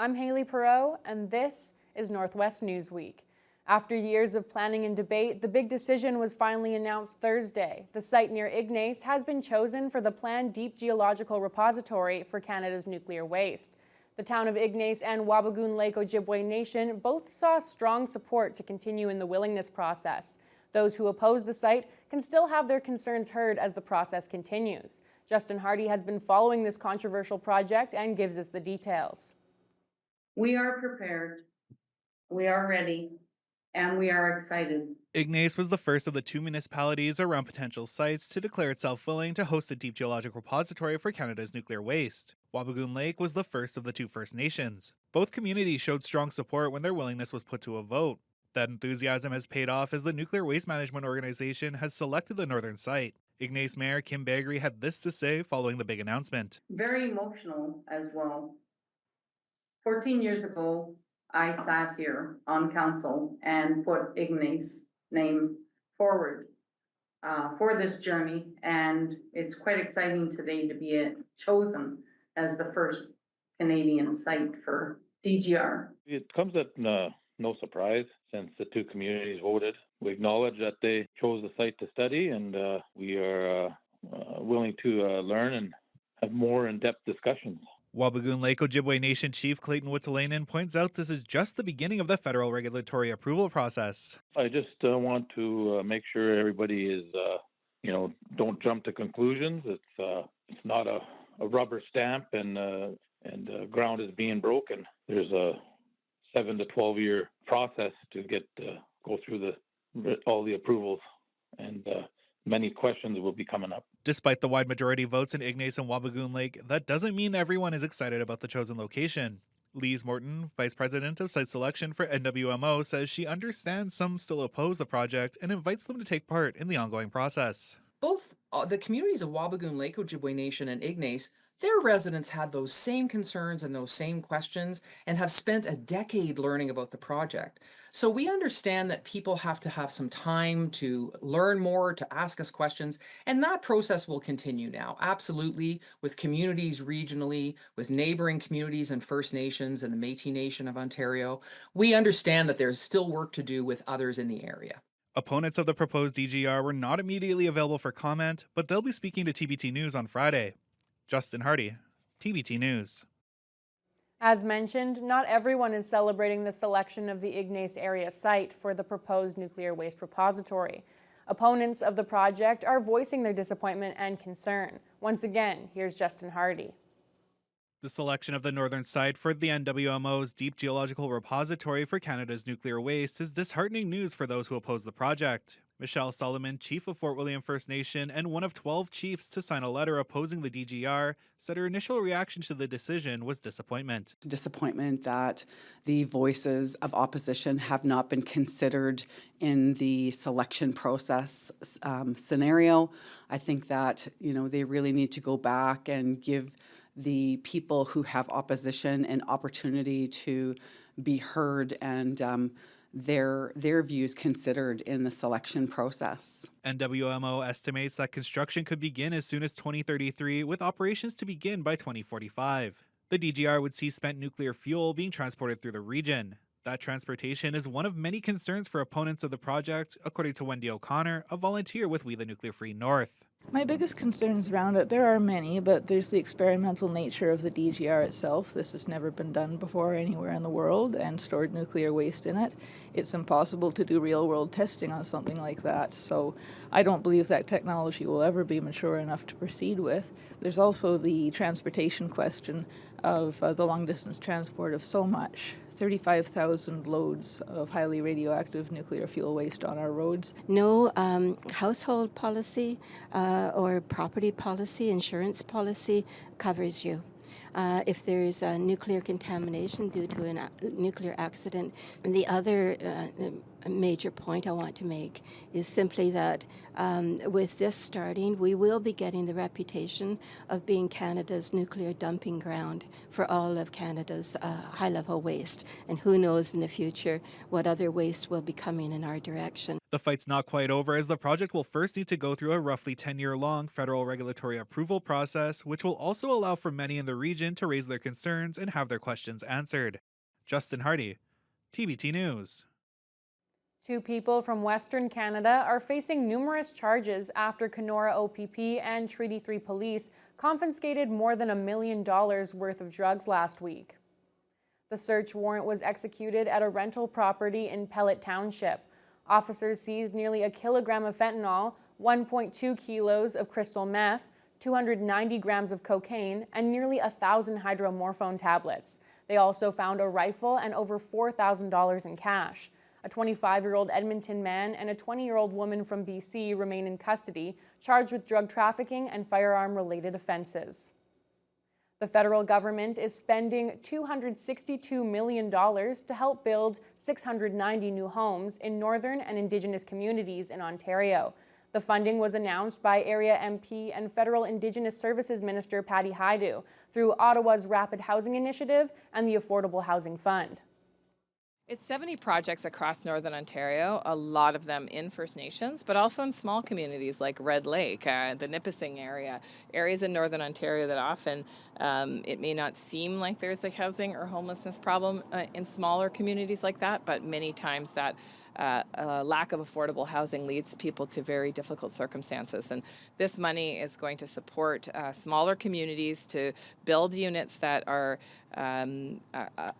I'm Haley Perot, and this is Northwest Newsweek. After years of planning and debate, the big decision was finally announced Thursday. The site near Ignace has been chosen for the planned deep geological repository for Canada's nuclear waste. The town of Ignace and Wabigoon Lake Ojibwe Nation both saw strong support to continue in the willingness process. Those who oppose the site can still have their concerns heard as the process continues. Justin Hardy has been following this controversial project and gives us the details. We are prepared, we are ready, and we are excited. Ignace was the first of the two municipalities around potential sites to declare itself willing to host a deep geologic repository for Canada's nuclear waste. Wabigoon Lake was the first of the two First Nations. Both communities showed strong support when their willingness was put to a vote. That enthusiasm has paid off as the Nuclear Waste Management Organization has selected the northern site. Ignace Mayor Kim Bagri had this to say following the big announcement. Very emotional as well. 14 years ago, I sat here on council and put Ignace's name forward for this journey, and it's quite exciting today to be chosen as the first Canadian site for DGR. It comes at no surprise since the two communities voted. We acknowledge that they chose the site to study, and we are willing to learn and have more in-depth discussions. Wabigoon Lake Ojibwe Nation Chief Clayton Wittalainen points out this is just the beginning of the federal regulatory approval process. I just want to make sure everybody is, don't jump to conclusions. It's not a rubber stamp and ground is being broken. There's a 7 to 12 year process to go through all the approvals, and many questions will be coming up. Despite the wide majority votes in Ignace and Wabigoon Lake, that doesn't mean everyone is excited about the chosen location. Lise Morton, Vice President of Site Selection for NWMO, says she understands some still oppose the project and invites them to take part in the ongoing process. Both the communities of Wabigoon Lake Ojibwe Nation and Ignace, their residents had those same concerns and those same questions and have spent a decade learning about the project. So we understand that people have to have some time to learn more, to ask us questions, and that process will continue now. Absolutely, with communities regionally, with neighboring communities and First Nations and the Métis Nation of Ontario. We understand that there's still work to do with others in the area. Opponents of the proposed DGR were not immediately available for comment, but they'll be speaking to TBT News on Friday. Justin Hardy, TBT News. As mentioned, not everyone is celebrating the selection of the Ignace area site for the proposed nuclear waste repository. Opponents of the project are voicing their disappointment and concern. Once again, here's Justin Hardy. The selection of the northern site for the NWMO's Deep Geological Repository for Canada's nuclear waste is disheartening news for those who oppose the project. Michelle Solomon, chief of Fort William First Nation and one of 12 chiefs to sign a letter opposing the DGR, said her initial reaction to the decision was disappointment. Disappointment that the voices of opposition have not been considered in the selection process scenario. I think that, they really need to go back and give the people who have opposition an opportunity to be heard and their views considered in the selection process. NWMO estimates that construction could begin as soon as 2033, with operations to begin by 2045. The DGR would see spent nuclear fuel being transported through the region. That transportation is one of many concerns for opponents of the project, according to Wendy O'Connor, a volunteer with We the Nuclear Free North. My biggest concerns around it, there are many, but there's the experimental nature of the DGR itself. This has never been done before anywhere in the world, and stored nuclear waste in it. It's impossible to do real-world testing on something like that, so I don't believe that technology will ever be mature enough to proceed with. There's also the transportation question of the long-distance transport of so much. 35,000 loads of highly radioactive nuclear fuel waste on our roads. No household policy or property policy, insurance policy covers you. If there is a nuclear contamination due to a nuclear accident, the other major point I want to make is simply that with this starting, we will be getting the reputation of being Canada's nuclear dumping ground for all of Canada's high-level waste. And who knows in the future what other waste will be coming in our direction. The fight's not quite over, as the project will first need to go through a roughly 10-year-long federal regulatory approval process, which will also allow for many in the region to raise their concerns and have their questions answered. Justin Hardy, TBT News. 2 people from Western Canada are facing numerous charges after Kenora OPP and Treaty 3 police confiscated more than $1 million worth of drugs last week. The search warrant was executed at a rental property in Pellet Township. Officers seized nearly 1 kilogram of fentanyl, 1.2 kilos of crystal meth, 290 grams of cocaine, and nearly 1,000 hydromorphone tablets. They also found a rifle and over $4,000 in cash. A 25-year-old Edmonton man and a 20-year-old woman from BC remain in custody, charged with drug trafficking and firearm-related offenses. The federal government is spending $262 million to help build 690 new homes in northern and Indigenous communities in Ontario. The funding was announced by area MP and federal Indigenous Services Minister Patty Hajdu through Ottawa's Rapid Housing Initiative and the Affordable Housing Fund. It's 70 projects across Northern Ontario, a lot of them in First Nations, but also in small communities like Red Lake, the Nipissing area, areas in Northern Ontario that often it may not seem like there's a housing or homelessness problem in smaller communities like that, but many times that lack of affordable housing leads people to very difficult circumstances. And this money is going to support smaller communities to build units that are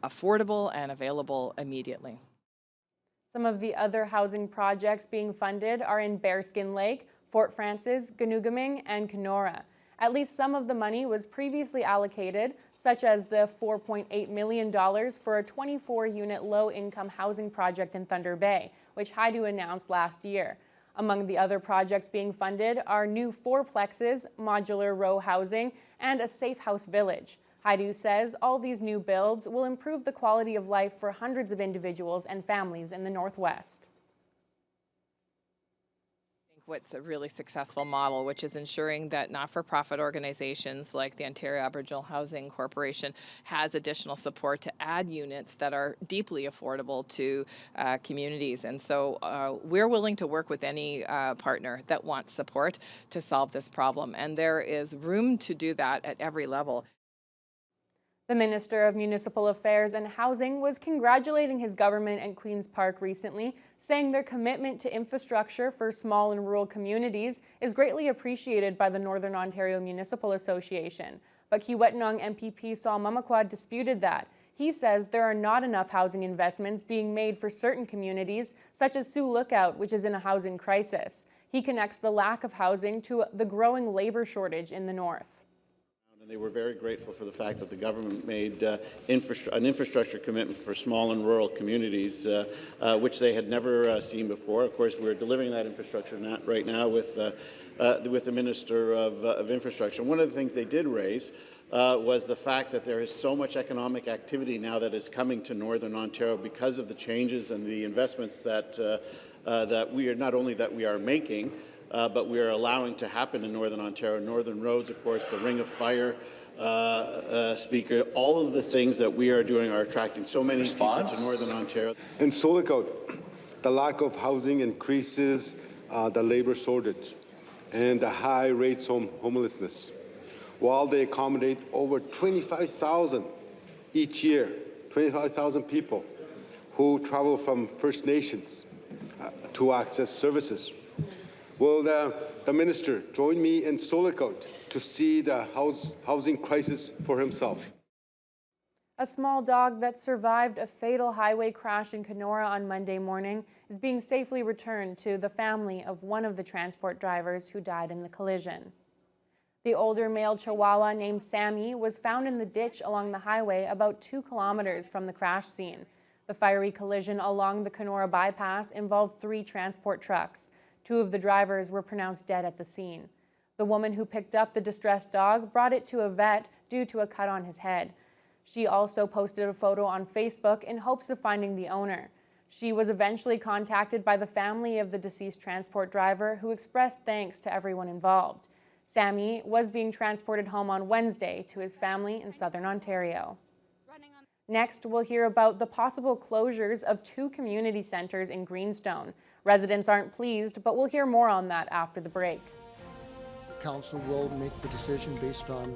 affordable and available immediately. Some of the other housing projects being funded are in Bearskin Lake, Fort Frances, Ganoogaming, and Kenora. At least some of the money was previously allocated, such as the $4.8 million for a 24-unit low-income housing project in Thunder Bay, which Hajdu announced last year. Among the other projects being funded are new fourplexes, modular row housing, and a safe house village. Hajdu says all these new builds will improve the quality of life for hundreds of individuals and families in the Northwest. What's a really successful model, which is ensuring that not-for-profit organizations like the Ontario Aboriginal Housing Corporation has additional support to add units that are deeply affordable to communities. And so we're willing to work with any partner that wants support to solve this problem. And there is room to do that at every level. The Minister of Municipal Affairs and Housing was congratulating his government at Queen's Park recently, saying their commitment to infrastructure for small and rural communities is greatly appreciated by the Northern Ontario Municipal Association. But Kiiwetinoong MPP Saul Mamakwa disputed that. He says there are not enough housing investments being made for certain communities, such as Sioux Lookout, which is in a housing crisis. He connects the lack of housing to the growing labor shortage in the north. And they were very grateful for the fact that the government made an infrastructure commitment for small and rural communities, which they had never seen before. Of course, we're delivering that infrastructure right now with the Minister of Infrastructure. One of the things they did raise was the fact that there is so much economic activity now that is coming to Northern Ontario because of the changes and the investments that we are not only that we are making, but we are allowing to happen in Northern Ontario. Northern Roads, of course, the Ring of Fire speaker, all of the things that we are doing are attracting so many people to Northern Ontario. In Sioux Lookout, the lack of housing increases the labor shortage and the high rates of homelessness. While they accommodate over 25,000 each year, 25,000 people who travel from First Nations to access services. Will the minister join me in Sioux Lookout to see the housing crisis for himself? A small dog that survived a fatal highway crash in Kenora on Monday morning is being safely returned to the family of one of the transport drivers who died in the collision. The older male Chihuahua named Sammy was found in the ditch along the highway about 2 kilometers from the crash scene. The fiery collision along the Kenora bypass involved 3 transport trucks. 2 of the drivers were pronounced dead at the scene. The woman who picked up the distressed dog brought it to a vet due to a cut on his head. She also posted a photo on Facebook in hopes of finding the owner. She was eventually contacted by the family of the deceased transport driver, who expressed thanks to everyone involved. Sammy was being transported home on Wednesday to his family in southern Ontario. Next, we'll hear about the possible closures of 2 community centres in Greenstone. Residents aren't pleased, but we'll hear more on that after the break. Council will make the decision based on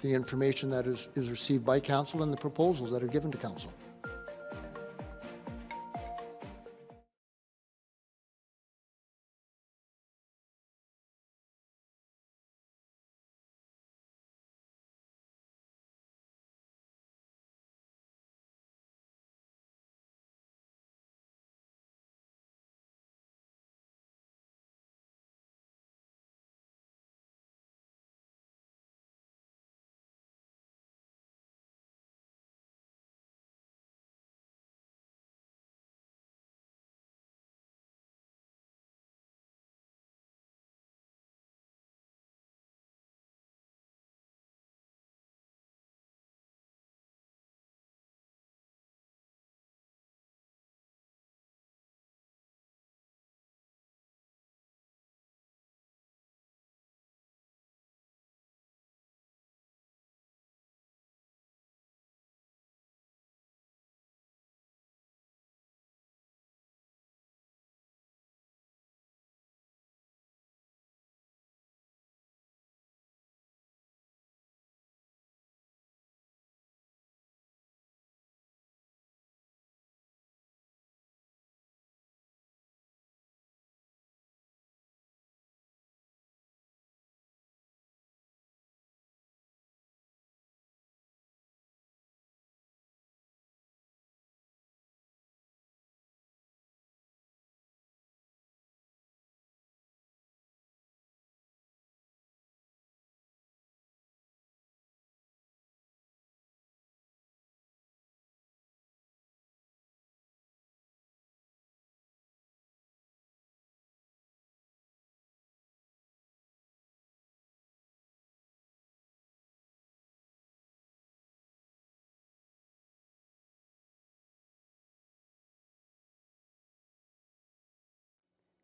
the information that is received by Council and the proposals that are given to Council.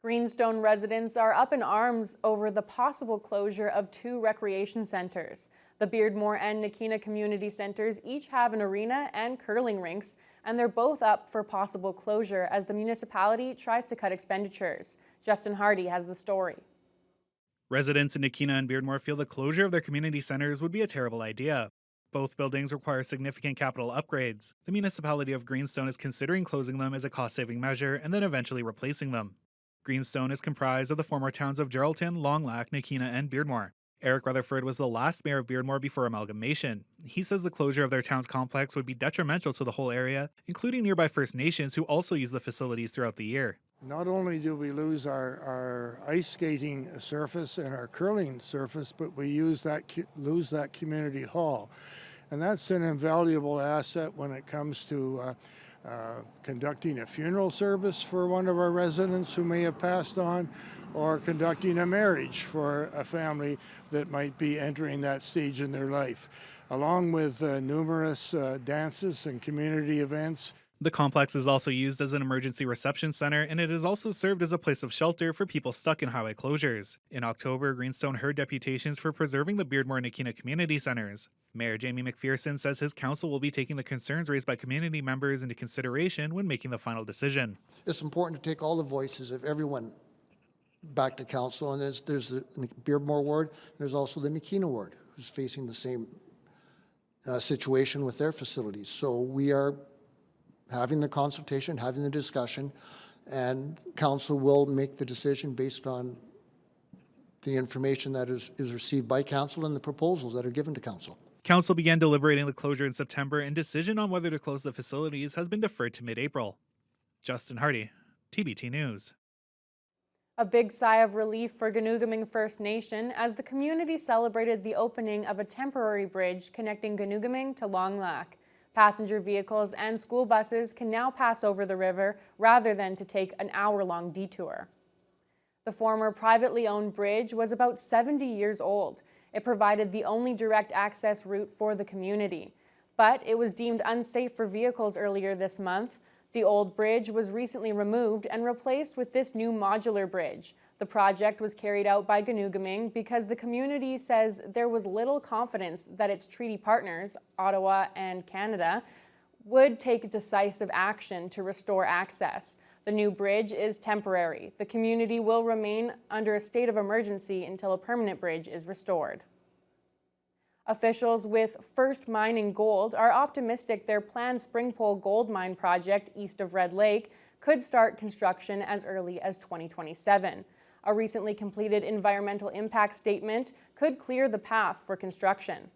Greenstone residents are up in arms over the possible closure of 2 recreation centres. The Beardmore and Nakina community centres each have an arena and curling rinks, and they're both up for possible closure as the municipality tries to cut expenditures. Justin Hardy has the story. Residents in Nakina and Beardmore feel the closure of their community centres would be a terrible idea. Both buildings require significant capital upgrades. The municipality of Greenstone is considering closing them as a cost-saving measure and then eventually replacing them. Greenstone is comprised of the former towns of Geraldton, Long Lac, Nakina, and Beardmore. Eric Rutherford was the last mayor of Beardmore before amalgamation. He says the closure of their town's complex would be detrimental to the whole area, including nearby First Nations who also use the facilities throughout the year. Not only do we lose our ice skating surface and our curling surface, but we lose that community hall. And that's an invaluable asset when it comes to conducting a funeral service for one of our residents who may have passed on, or conducting a marriage for a family that might be entering that stage in their life, along with numerous dances and community events. The complex is also used as an emergency reception center, and it has also served as a place of shelter for people stuck in highway closures. In October, Greenstone heard deputations for preserving the Beardmore and Nakina community centers. Mayor Jamie McPherson says his council will be taking the concerns raised by community members into consideration when making the final decision. It's important to take all the voices of everyone back to council, and there's the Beardmore ward, there's also the Nakina ward, who's facing the same situation with their facilities. So we are having the consultation, having the discussion, and council will make the decision based on the information that is received by council and the proposals that are given to council. Council began deliberating the closure in September, and decision on whether to close the facilities has been deferred to mid-April. Justin Hardy, TBT News. A big sigh of relief for Ganoogaming First Nation as the community celebrated the opening of a temporary bridge connecting Ganoogaming to Long Lac. Passenger vehicles and school buses can now pass over the river rather than to take an hour-long detour. The former privately owned bridge was about 70 years old. It provided the only direct access route for the community. But it was deemed unsafe for vehicles earlier this month. The old bridge was recently removed and replaced with this new modular bridge. The project was carried out by Ganoogaming because the community says there was little confidence that its treaty partners, Ottawa and Canada, would take decisive action to restore access. The new bridge is temporary. The community will remain under a state of emergency until a permanent bridge is restored. Officials with First Mining Gold are optimistic their planned Springpole gold mine project east of Red Lake could start construction as early as 2027. A recently completed environmental impact statement could clear the path for construction.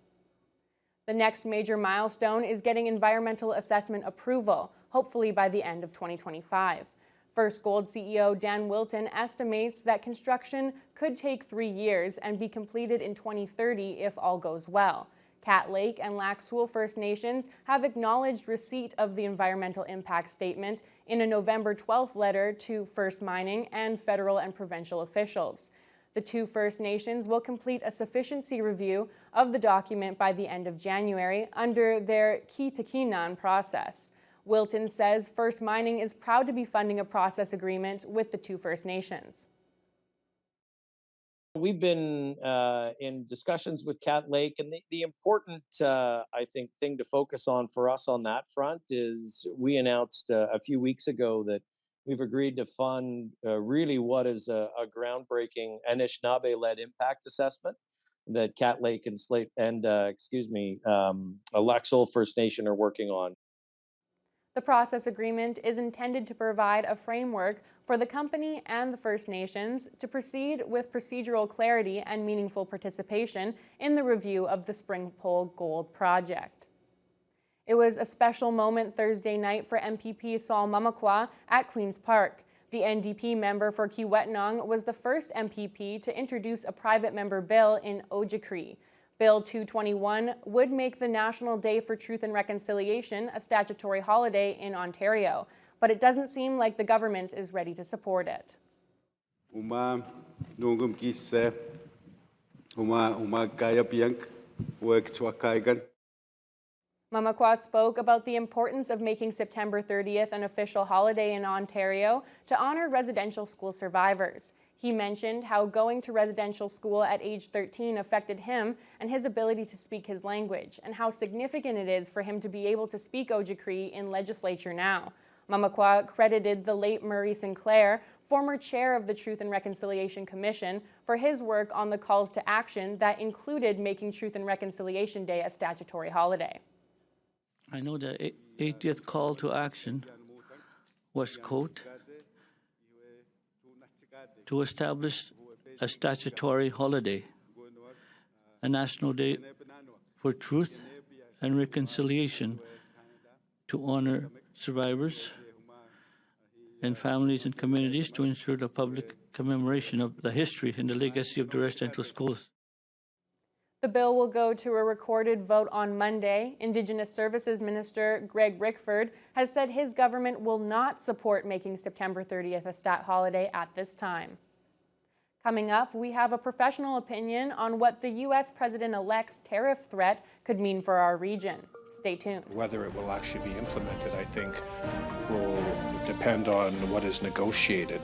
The next major milestone is getting environmental assessment approval, hopefully by the end of 2025. First Gold CEO Dan Wilton estimates that construction could take 3 years and be completed in 2030 if all goes well. Cat Lake and Lac Seul First Nations have acknowledged receipt of the environmental impact statement in a November 12th letter to First Mining and federal and provincial officials. The two First Nations will complete a sufficiency review of the document by the end of January under their Ki-Takinan process. Wilton says First Mining is proud to be funding a process agreement with the two First Nations. We've been in discussions with Cat Lake, and the important, I think, thing to focus on for us on that front is we announced a few weeks ago that we've agreed to fund really what is a groundbreaking Anishinaabe-led impact assessment that Cat Lake and Lac Seul First Nation are working on. The process agreement is intended to provide a framework for the company and the First Nations to proceed with procedural clarity and meaningful participation in the review of the Springpole Gold Project. It was a special moment Thursday night for MPP Saul Mamakwa at Queen's Park. The NDP member for Kiiwetinoong was the first MPP to introduce a private member bill in Ojibwe. Bill 221 would make the National Day for Truth and Reconciliation a statutory holiday in Ontario, but it doesn't seem like the government is ready to support it. Mamakwa spoke about the importance of making September 30th an official holiday in Ontario to honor residential school survivors. He mentioned how going to residential school at age 13 affected him and his ability to speak his language, and how significant it is for him to be able to speak Ojibwe in legislature now. Mamakwa credited the late Murray Sinclair, former chair of the Truth and Reconciliation Commission, for his work on the calls to action that included making Truth and Reconciliation Day a statutory holiday. I know the 80th call to action was, quote, to establish a statutory holiday, a national day for truth and reconciliation to honor survivors and families and communities, to ensure the public commemoration of the history and the legacy of the residential schools. The bill will go to a recorded vote on Monday. Indigenous Services Minister Greg Rickford has said his government will not support making September 30th a stat holiday at this time. Coming up, we have a professional opinion on what the U.S. President-elect's tariff threat could mean for our region. Stay tuned. Whether it will actually be implemented, I think, will depend on what is negotiated.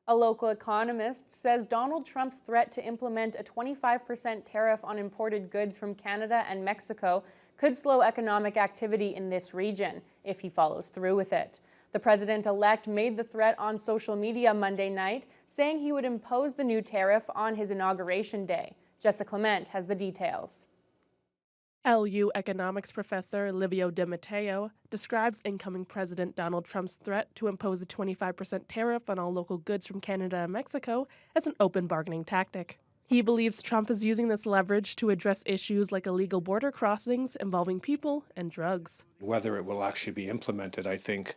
A local economist says Donald Trump's threat to implement a 25% tariff on imported goods from Canada and Mexico could slow economic activity in this region if he follows through with it. The president-elect made the threat on social media Monday night, saying he would impose the new tariff on his inauguration day. Jessica Clement has the details. LU economics professor Livio Di Matteo describes incoming President Donald Trump's threat to impose a 25% tariff on all local goods from Canada and Mexico as an open bargaining tactic. He believes Trump is using this leverage to address issues like illegal border crossings involving people and drugs. Whether it will actually be implemented, I think,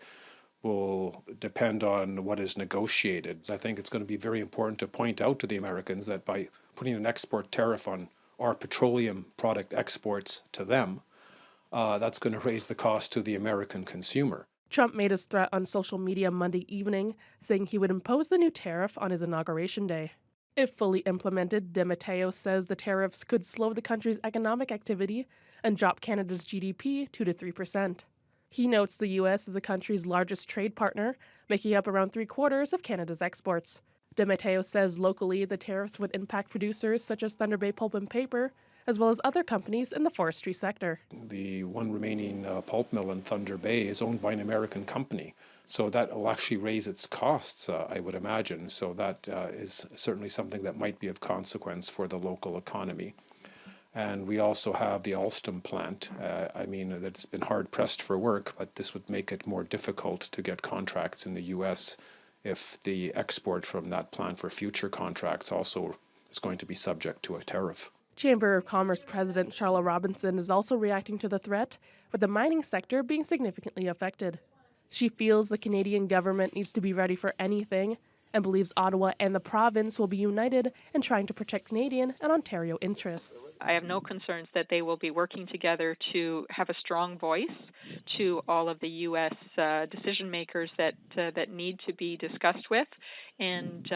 will depend on what is negotiated. I think it's going to be very important to point out to the Americans that by putting an export tariff on our petroleum product exports to them, that's going to raise the cost to the American consumer. Trump made his threat on social media Monday evening, saying he would impose the new tariff on his inauguration day. If fully implemented, Di Matteo says the tariffs could slow the country's economic activity and drop Canada's GDP 2 to 3%. He notes the U.S. is the country's largest trade partner, making up around 3/4 of Canada's exports. Di Matteo says locally the tariffs would impact producers such as Thunder Bay Pulp and Paper, as well as other companies in the forestry sector. The one remaining pulp mill in Thunder Bay is owned by an American company, so that will actually raise its costs, I would imagine. So that is certainly something that might be of consequence for the local economy. And we also have the Alstom plant. It's been hard pressed for work, but this would make it more difficult to get contracts in the U.S. if the export from that plant for future contracts also is going to be subject to a tariff. Chamber of Commerce President Charlotte Robinson is also reacting to the threat, with the mining sector being significantly affected. She feels the Canadian government needs to be ready for anything and believes Ottawa and the province will be united in trying to protect Canadian and Ontario interests. I have no concerns that they will be working together to have a strong voice to all of the U.S. Decision makers that need to be discussed with, and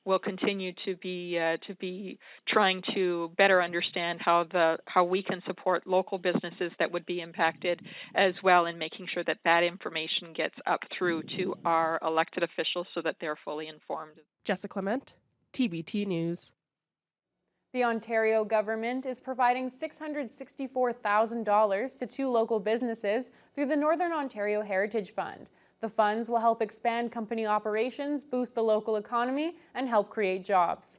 we'll continue to be trying to better understand how we can support local businesses that would be impacted as well, in making sure that that information gets up through to our elected officials so that they're fully informed. Jessica Clement, TBT News. The Ontario government is providing $664,000 to 2 local businesses through the Northern Ontario Heritage Fund. The funds will help expand company operations, boost the local economy, and help create jobs.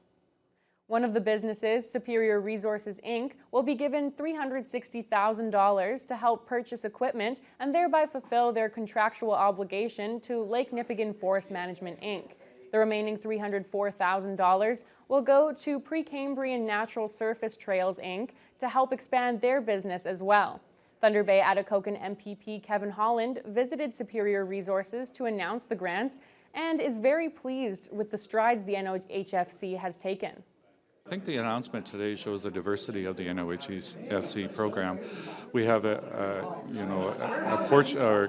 One of the businesses, Superior Resources Inc., will be given $360,000 to help purchase equipment and thereby fulfill their contractual obligation to Lake Nipigon Forest Management Inc. The remaining $304,000 will go to Precambrian Natural Surface Trails Inc. to help expand their business as well. Thunder Bay Atikokan MPP Kevin Holland visited Superior Resources to announce the grants and is very pleased with the strides the NOHFC has taken. I think the announcement today shows the diversity of the NOHFC program. We have a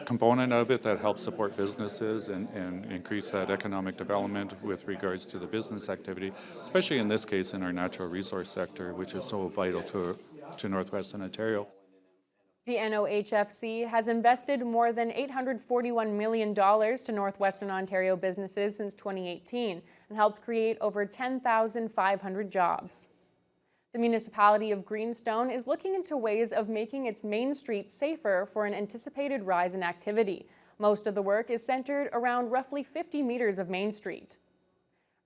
component of it that helps support businesses and increase that economic development with regards to the business activity, especially in this case in our natural resource sector, which is so vital to Northwestern Ontario. The NOHFC has invested more than $841 million to Northwestern Ontario businesses since 2018 and helped create over 10,500 jobs. The municipality of Greenstone is looking into ways of making its main street safer for an anticipated rise in activity. Most of the work is centered around roughly 50 meters of Main Street.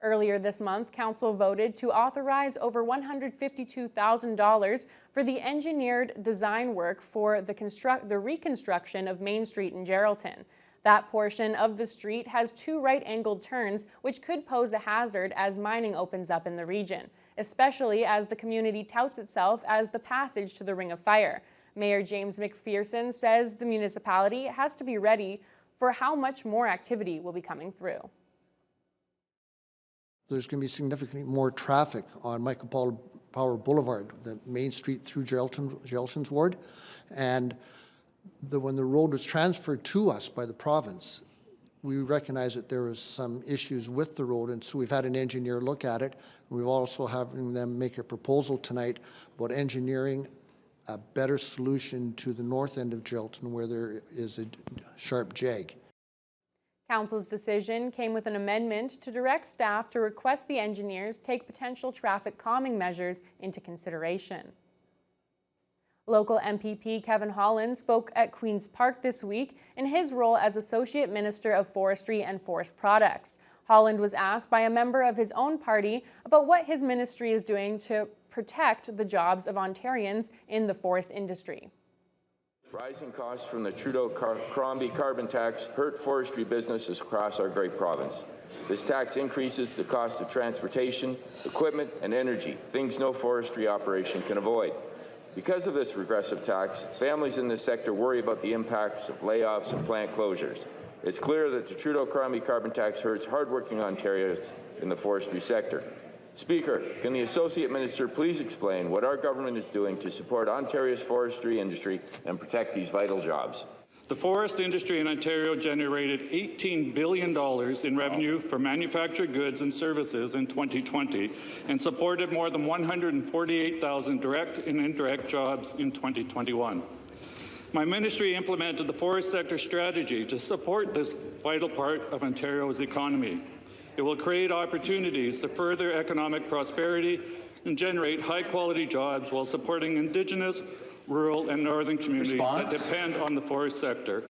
Earlier this month, Council voted to authorize over $152,000 for the engineered design work for the reconstruction of Main Street in Geraldton. That portion of the street has 2 right-angled turns, which could pose a hazard as mining opens up in the region, especially as the community touts itself as the passage to the Ring of Fire. Mayor James McPherson says the municipality has to be ready for how much more activity will be coming through. There's going to be significantly more traffic on Michael Power Boulevard, the Main Street through Geraldton's ward. And when the road was transferred to us by the province, we recognized that there was some issues with the road, and so we've had an engineer look at it. We've also having them make a proposal tonight about engineering a better solution to the north end of Geraldton where there is a sharp jag. Council's decision came with an amendment to direct staff to request the engineers take potential traffic calming measures into consideration. Local MPP Kevin Holland spoke at Queen's Park this week in his role as Associate Minister of Forestry and Forest Products. Holland was asked by a member of his own party about what his ministry is doing to protect the jobs of Ontarians in the forest industry. Rising costs from the Trudeau-Crombie carbon tax hurt forestry businesses across our great province. This tax increases the cost of transportation, equipment, and energy, things no forestry operation can avoid. Because of this regressive tax, families in this sector worry about the impacts of layoffs and plant closures. It's clear that the Trudeau-Crombie carbon tax hurts hardworking Ontarians in the forestry sector. Speaker, can the Associate Minister please explain what our government is doing to support Ontario's forestry industry and protect these vital jobs? The forest industry in Ontario generated $18 billion in revenue for manufactured goods and services in 2020 and supported more than 148,000 direct and indirect jobs in 2021. My ministry implemented the forest sector strategy to support this vital part of Ontario's economy. It will create opportunities to further economic prosperity and generate high-quality jobs while supporting Indigenous, rural, and northern communities that depend on the forest sector.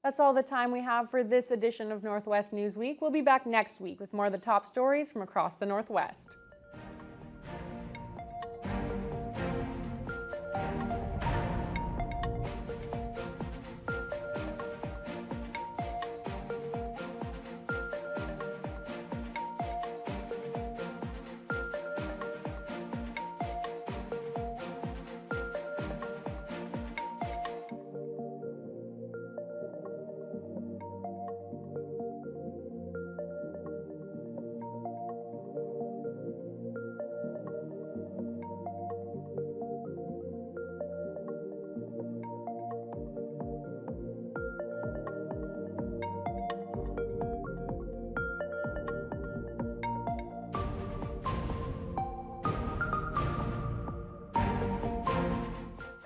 That's all the time we have for this edition of Northwest Newsweek. We'll be back next week with more of the top stories from across the Northwest.